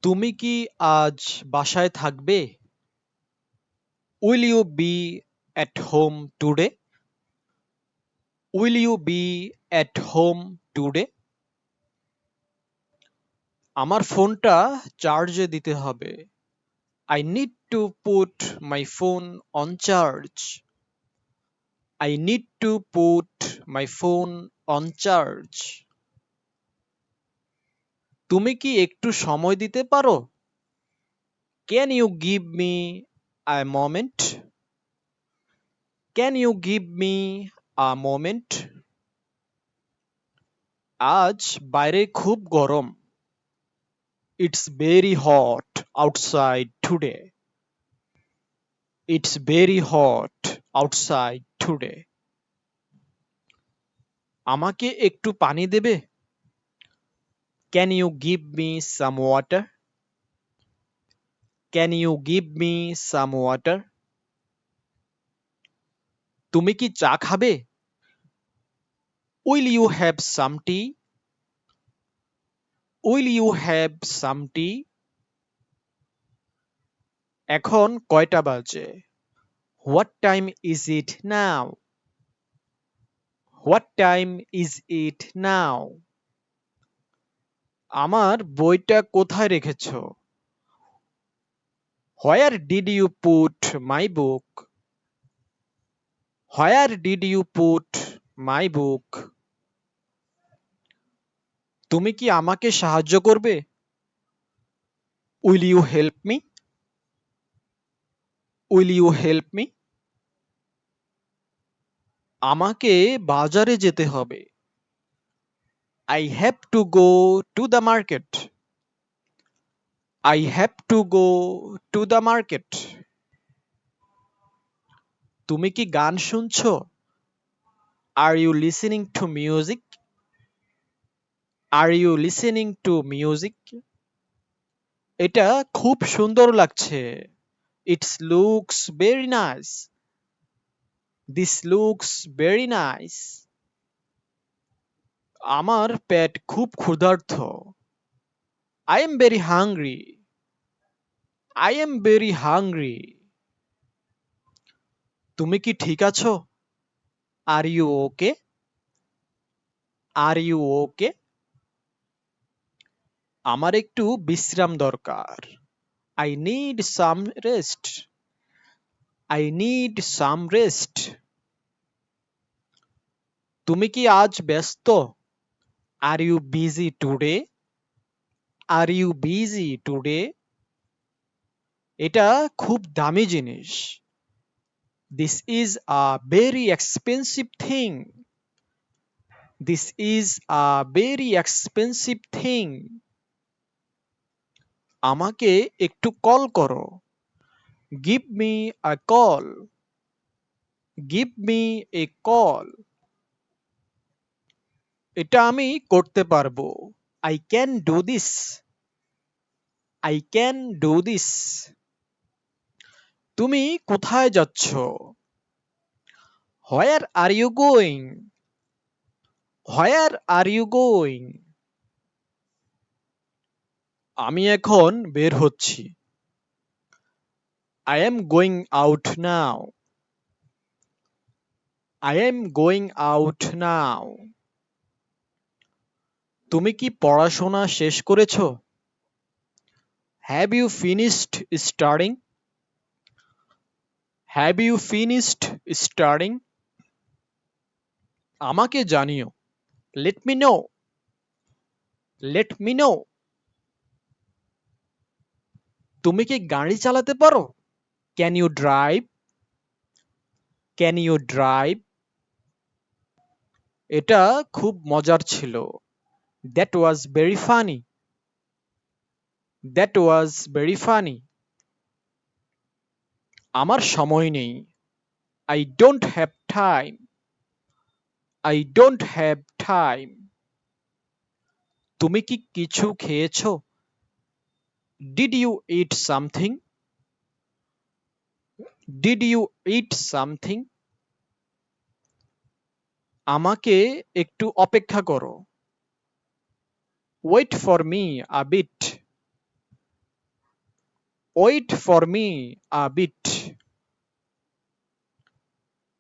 তুমি কি আজ বাসায় থাকবে? Will you be at home today? Will you be at home today? আমার ফোনটা চার্জে দিতে হবে। I need to put my phone on charge. I need to put my phone on charge. তুমি কি একটু সময় দিতে পারো? Can you give me a moment? Can you give me a moment? আজ বাইরে খুব গরম। It's very hot outside today. It's very hot outside today. আমাকে একটু পানি দেবে? Can you give me some water? Can you give me some water? তুমি কি চা খাবে? Will you have some tea? Will you have some tea? এখন কয়টা বাজে? What time is it now? What time is it now? আমার বইটা কোথায় রেখেছো? Where did you put my book? Where did you put my book? তুমি কি আমাকে সাহায্য করবে? Will you help me? Will you help me? আমাকে বাজারে যেতে হবে। I have to go to the market. I have to go to the market. তুমি কি গান শুনছো? Are you listening to music? Are you listening to music? এটা খুব সুন্দর লাগছে। It looks very nice. This looks very nice. আমার পেট খুব ক্ষুধার্ত। I am very hungry. I am very hungry. তুমি কি ঠিক আছো? Are you okay? Are you okay? আমার একটু বিশ্রাম দরকার। I need some rest. I need some rest. তুমি কি আজ ব্যস্ত? Are you busy today? Are you busy today? এটা খুব দামি জিনিস। This is a very expensive thing. This is a very expensive thing. আমাকে একটু কল করো। Give me a call. Give me a call. এটা আমি করতে পারবো। I can do this. I can do this. তুমি কোথায় যাচ্ছ? Where are you going? Where are you going? আমি এখন বের হচ্ছি। I am going out now. I am going out now. তুমি কি পড়াশোনা শেষ করেছো? Have you finished studying? Have you finished studying? আমাকে জানিও। Let me know. Let me know. তুমি কি গাড়ি চালাতে পারো? Can you drive? Can you drive? এটা খুব মজার ছিল। That was very funny. That was very funny. আমার সময় নেই। I don't have time. I don't have time. তুমি কি কিছু খেয়েছো? Did you eat something? Did you eat something? আমাকে একটু অপেক্ষা করো। Wait for me a bit. Wait for me a bit.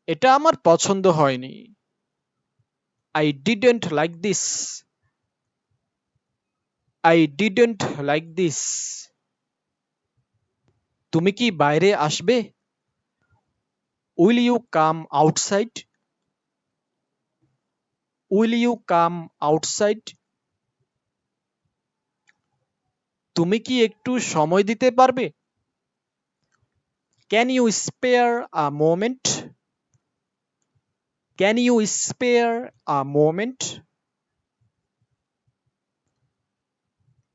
এটা আমার পছন্দ হয়নি। I didn't like this. I didn't like this. তুমি কি বাইরে আসবে? Will you come outside? Will you come outside? তুমি কি একটু সময় দিতে পারবে? Can you spare a moment? Can you spare a moment?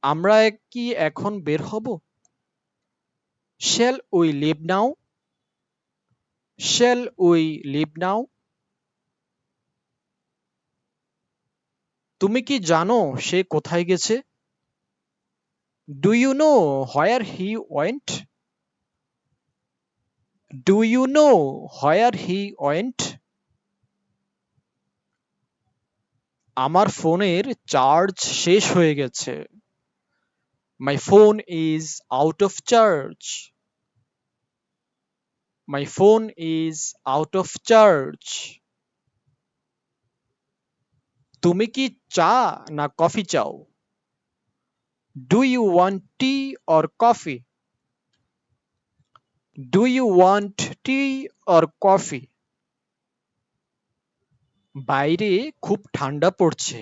আমরা কি এখন বের হব? Shall we leave now? Shall we leave now? তুমি কি জানো সে কোথায় গেছে? Do you know where he went? Do you know where he went? আমার ফোনের চার্জ শেষ হয়ে গেছে। My phone is out of charge. My phone is out of charge. তুমি কি চা না কফি চাও? Do you want tea or coffee? Do you want tea or coffee? বাইরে খুব ঠান্ডা পড়ছে।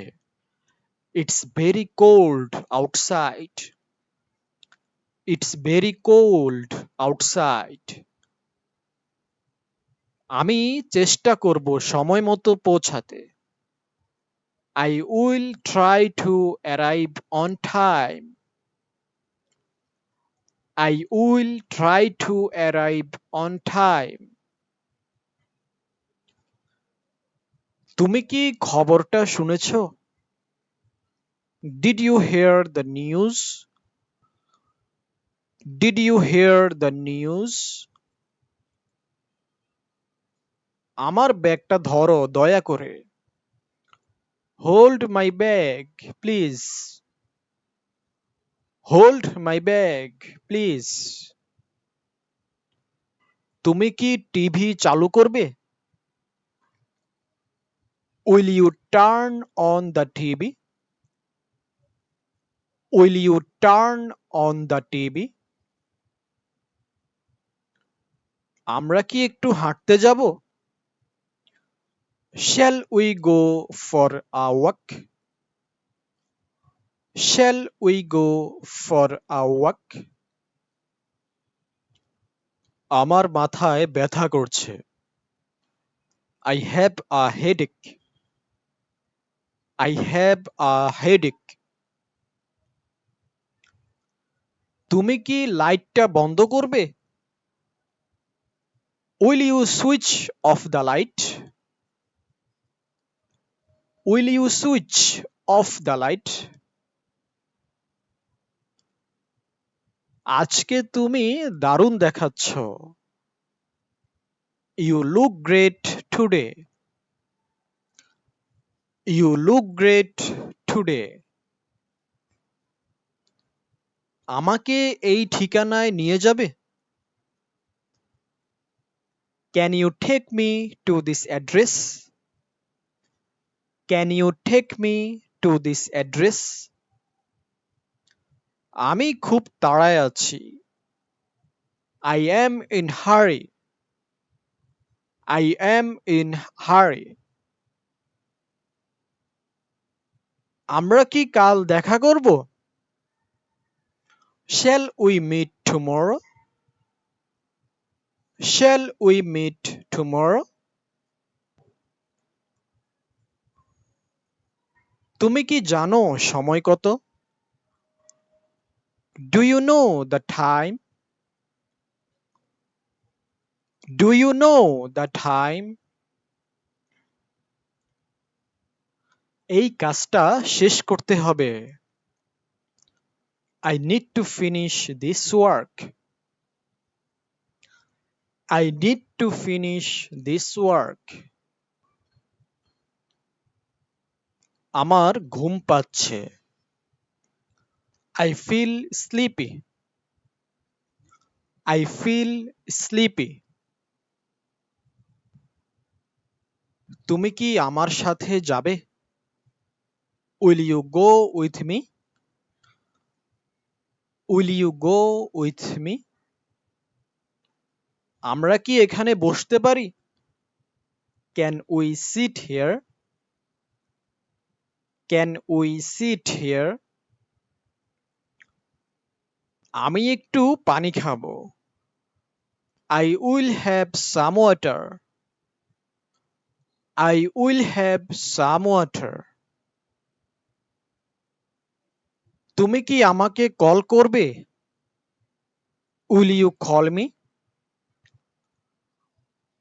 It's very cold outside. It's very cold outside. আমি চেষ্টা করব সময় মতো পৌঁছাতে। I will try to arrive on time. I will try to arrive on time. তুমি কি খবরটা শুনেছ? Did you hear the news? Did you hear the news? আমার ব্যাগটা ধরো দয়া করে। Hold my bag please. Hold my bag please. তুমি কি টিভি চালু করবে? Will you turn on the TV? Will you turn on the TV? আমরা কি একটু হাঁটতে যাব? Shall we go for a walk? Shall we go for a walk? আমার মাথায় ব্যথা করছে। I have a headache. I have a headache. তুমি কি লাইটটা বন্ধ করবে? Will you switch off the light? Will you switch off the light? আজকে তুমি দারুণ দেখাচ্ছ। You look great today. You look great today. আমাকে এই ঠিকানায় নিয়ে যাবে? Can you take me to this address? Can you take me to this address? আমি খুব তাড়ায় আছি। I am in hurry. I am in হারি। আমরা কি কাল দেখা করব? Shall we meet tomorrow? Shall we meet tomorrow? তুমি কি জানো সময় কত? Do you know the time? Do you know the time? এই কাজটা শেষ করতে হবে। I need to finish this work. I need to finish this work. আমার ঘুম পাচ্ছে। I feel sleepy. I feel sleepy. তুমি কি আমার সাথে যাবে? Will you go with me? Will you go with me? আমরা কি এখানে বসতে পারি? Can we sit here? Can we sit here? আমি একটু পানি খাবো। I will have some water. I will have some water. তুমি কি আমাকে কল করবে? Will you call me?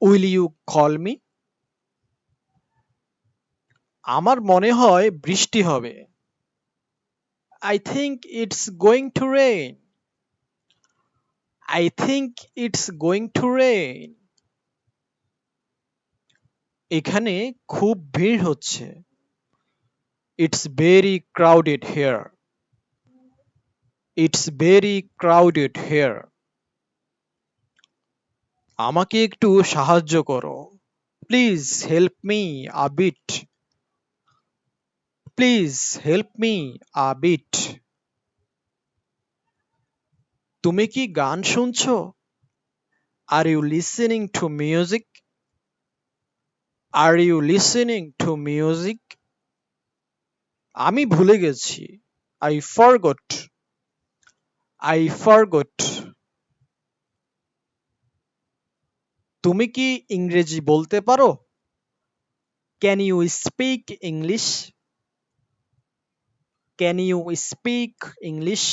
Will you call me? আমার মনে হয় বৃষ্টি হবে। I think it's going to rain. I think it's going to rain. এখানে খুব ভিড় হচ্ছে। It's very crowded here. It's very crowded here. আমাকে একটু সাহায্য করো। Please help me a bit. Please help me a bit. তুমি কি গান শুনছো? Are you listening to music? Are you listening to music? আমি ভুলে গেছি। I forgot. I forgot. তুমি কি ইংরেজি বলতে পারো? Can you speak English? Can you speak English?